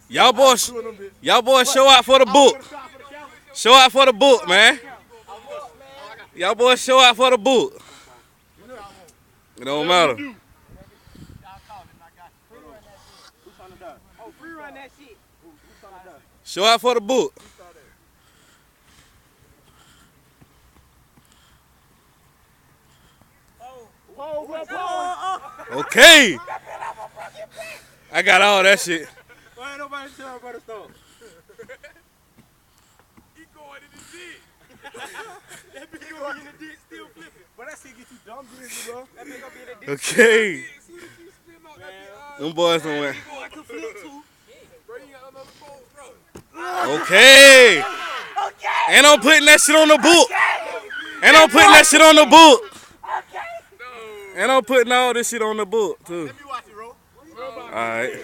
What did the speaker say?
Y'all boys show out for the book. Show out for the book, man. Y'all boys show out for the book. It don't matter. Show out for the book. Okay. I got all that shit. Why ain't nobody tell about the stone? He going in the ditch. That bitch going in the ditch still flipping. But that shit get you dumb busy, bro. That bitch gonna be in the ditch. Okay. Them boys don't win. I can flip too. Bro, you got another boat, bro. Okay. And I'm putting that shit on the book. And I'm putting that shit on the book. And I'm putting all this shit on the book too. Let me watch it, bro. All right.